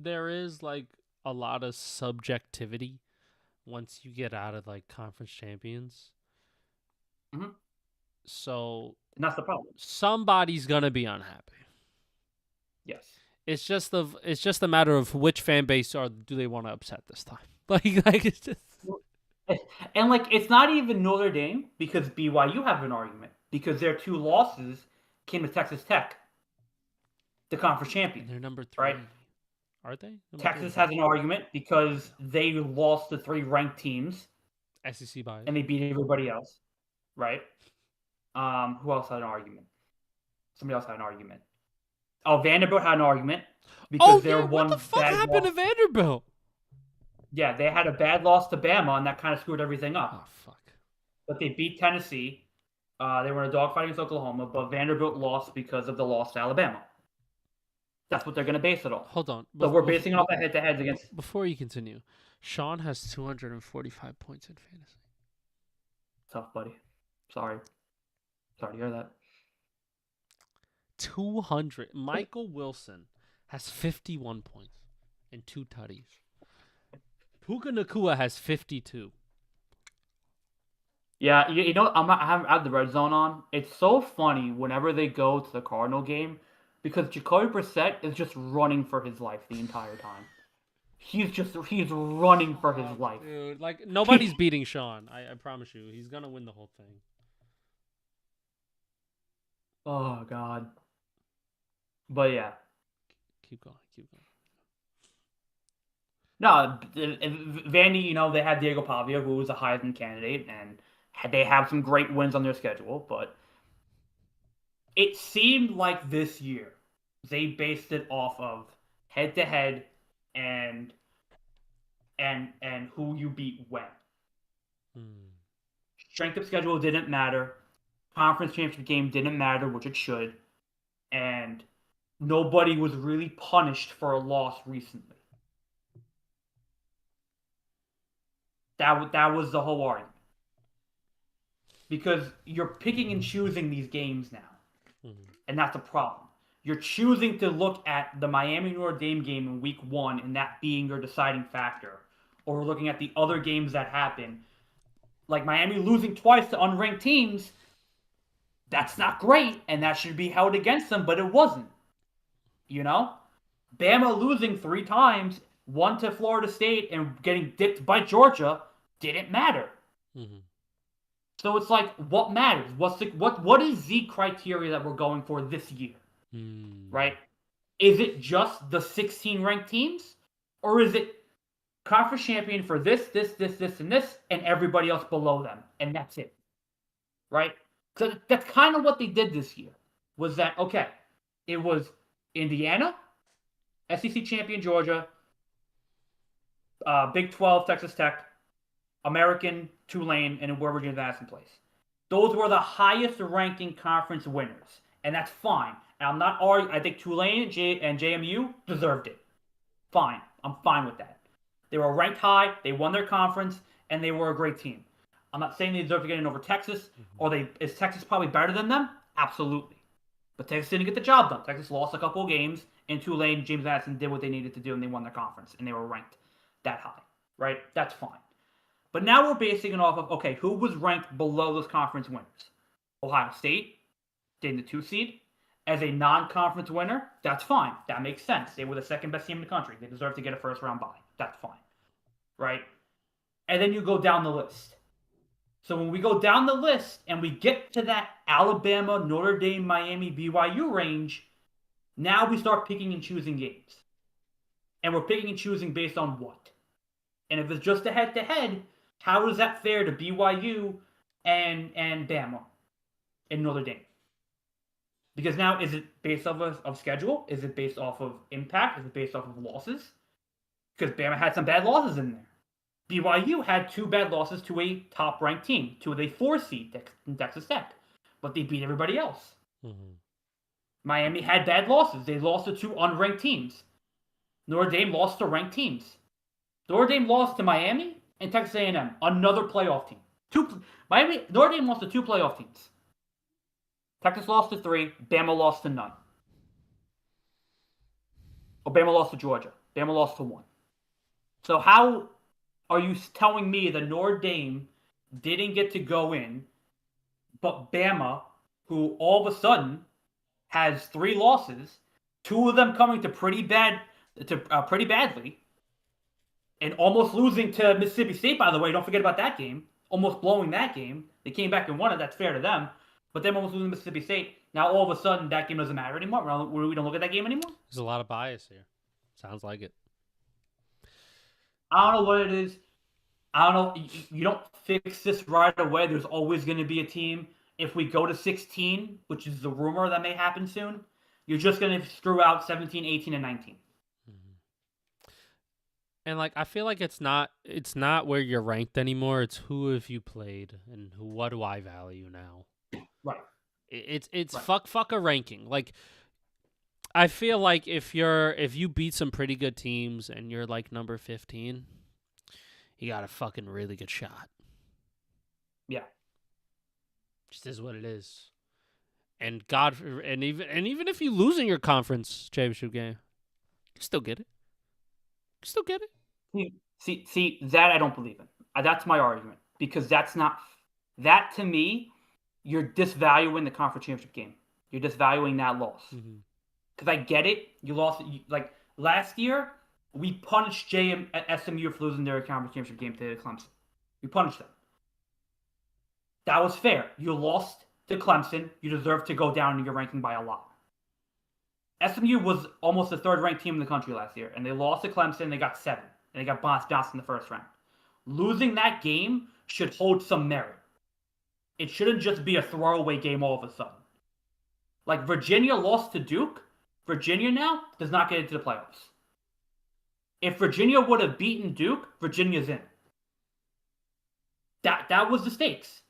there is like a lot of subjectivity once you get out of like conference champions. Mm-hmm. So And that's the problem. somebody's gonna be unhappy. Yes. It's just a matter of which fan base do they want to upset this time. Like it's just And like, it's not even Notre Dame because BYU have an argument because their two losses came to Texas Tech, the conference champion, they're number right? 3. Are they? Number 3 or Texas 4? has an argument because they lost to three ranked teams SEC bias. and they beat everybody else, right? Who else had an argument? Somebody else had an argument. Oh, Vanderbilt had an argument Oh because they're yeah, what the one fuck bad happened loss. to Vanderbilt? Yeah, they had a bad loss to Bama, and that kind of screwed everything Oh up. fuck. But they beat Tennessee. They were in a dogfight against Oklahoma, but Vanderbilt lost because of the loss to Alabama. That's what they're going to base it off. Hold on. So we're basing it off the head-to-heads against. Before you continue, Sean has 245 points in fantasy. Tough, buddy. Sorry to hear that. 200. Michael Wilson has 51 points and 2 tutties. Puka Nakua has 52. Yeah, you know, I have the red zone on. It's so funny whenever they go to the Cardinal game because Jacoby Brissett is just running for his life the entire time. He's running for his life. Dude, like nobody's beating Sean. I promise you, he's gonna win the whole thing. Oh God. But yeah. Keep going. No, Vandy, you know, they had Diego Pavia, who was a Heisman candidate, and they have some great wins on their schedule, but it seemed like this year they based it off of head to head and who you beat when. Strength of schedule didn't matter. Conference championship game didn't matter, which it should. And nobody was really punished for a loss recently. That was the whole argument. Because you're picking and choosing these games now. And that's a problem. You're choosing to look at the Miami Notre Dame game in week 1 and that being your deciding factor. Or we're looking at the other games that happen. Like Miami losing twice to unranked teams. That's not great, and that should be held against them, but it wasn't. You know? Bama losing 3 times, one to Florida State and getting dicked by Georgia, didn't matter. So it's like, what matters? What is the criteria that we're going for this year? Right? Is it just the 16 ranked teams? Or is it conference champion for this, and this, and everybody else below them? And that's it. Right? So that's kind of what they did this year. Was that, okay, it was Indiana, SEC champion Georgia, Big 12 Texas Tech, American Tulane, and where Virginia Madison plays. Those were the highest ranking conference winners, and that's fine. And I'm not arguing. I think Tulane and JMU deserved it. Fine, I'm fine with that. They were ranked high, they won their conference, and they were a great team. I'm not saying they deserve to get in over Texas, or is Texas probably better than them? Absolutely. But Texas didn't get the job done. Texas lost a couple of games, and Tulane, James Madison did what they needed to do, and they won their conference, and they were ranked that high. Right? That's fine. But now we're basing it off of, okay, who was ranked below those conference winners? Ohio State, getting the 2 seed. As a non-conference winner, that's fine. That makes sense. They were the second best team in the country. They deserve to get a first-round bye. That's fine. Right? And then you go down the list. So when we go down the list and we get to that Alabama, Notre Dame, Miami, BYU range, now we start picking and choosing games. And we're picking and choosing based on what? And if it's just a head-to-head, how is that fair to BYU and Bama and Notre Dame? Because now, is it based off of schedule? Is it based off of impact? Is it based off of losses? Because Bama had some bad losses in there. BYU had 2 bad losses to a top-ranked team, to a 4 seed in Texas Tech. But they beat everybody else. Miami had bad losses. They lost to 2 unranked teams. Notre Dame lost to ranked teams. Notre Dame lost to Miami and Texas A&M, another playoff team. Notre Dame lost to 2 playoff teams. Texas lost to 3. Bama lost to none. Bama lost to Georgia. Bama lost to 1. So how are you telling me that Notre Dame didn't get to go in, but Bama, who all of a sudden has 3 losses, 2 of them coming to pretty badly, and almost losing to Mississippi State, by the way, don't forget about that game, almost blowing that game. They came back and won it, that's fair to them, but them almost losing to Mississippi State. Now all of a sudden that game doesn't matter anymore. We don't look at that game anymore. There's a lot of bias here. Sounds like it. I don't know what it is. I don't know. You don't fix this right away. There's always going to be a team. If we go to 16, which is the rumor that may happen soon, you're just going to screw out 17, 18, and 19. And like I feel like it's not where you're ranked anymore. It's who have you played and what do I value now? Right. It's right. fuck a ranking. Like I feel like if you beat some pretty good teams and you're like number 15, you got a fucking really good shot. Yeah. Just is what it is. And even if you lose in your conference championship game, you still get it. You still get it. See that I don't believe in. That's my argument because that's not that to me. You're disvaluing the conference championship game. You're disvaluing that loss. Because I get it. You lost. Like last year, we punished SMU for losing their conference championship game to Clemson. We punished them. That was fair. You lost to Clemson. You deserve to go down in your ranking by a lot. SMU was almost the 3rd-ranked team in the country last year, and they lost to Clemson. They got 7, and they got bounced in the first round. Losing that game should hold some merit. It shouldn't just be a throwaway game all of a sudden. Like Virginia lost to Duke. Virginia now does not get into the playoffs. If Virginia would have beaten Duke, Virginia's in. That was the stakes.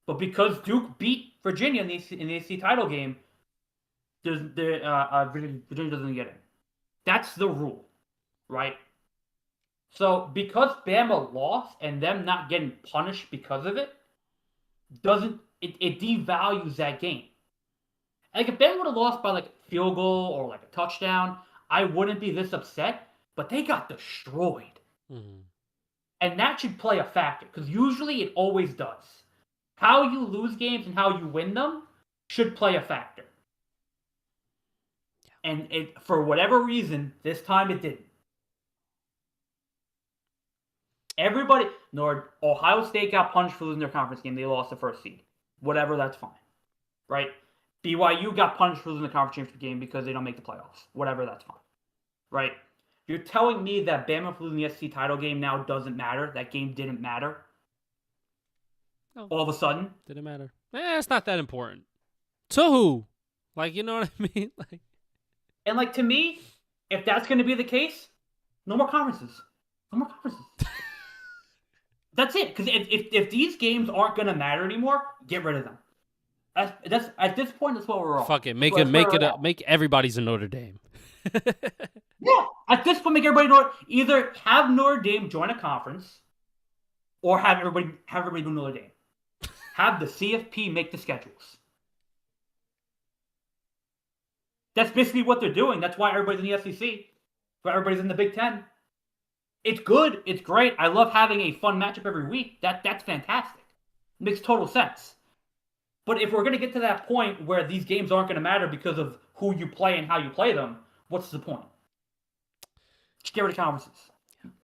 But because Duke beat Virginia in the ACC title game, Virginia doesn't get in. That's the rule, right? So because Bama lost and them not getting punished because of it, it devalues that game. Like if Bama would have lost by like a field goal or like a touchdown, I wouldn't be this upset. But they got destroyed, and that should play a factor because usually it always does. How you lose games and how you win them should play a factor. Yeah. And for whatever reason, this time it didn't. Ohio State got punished for losing their conference game. They lost the first seed. Whatever, that's fine. Right? BYU got punished for losing the conference championship game because they don't make the playoffs. Whatever, that's fine. Right? You're telling me that Bama for losing the SEC title game now doesn't matter? That game didn't matter? No. All of a sudden? Didn't matter. It's not that important. To who? Like, you know what I mean? And like to me, if that's going to be the case, no more conferences. No more conferences. That's it. Because if these games aren't going to matter anymore, get rid of them. That's at this point. That's what we're all. Fuck it. Make everybody's a Notre Dame. Yeah. At this point, make everybody either have Notre Dame join a conference, or have everybody do Notre Dame. Have the CFP make the schedules. That's basically what they're doing. That's why everybody's in the SEC. Why everybody's in the Big Ten. It's good. It's great. I love having a fun matchup every week. That's fantastic. It makes total sense. But if we're going to get to that point where these games aren't going to matter because of who you play and how you play them, what's the point? Just get rid of conferences.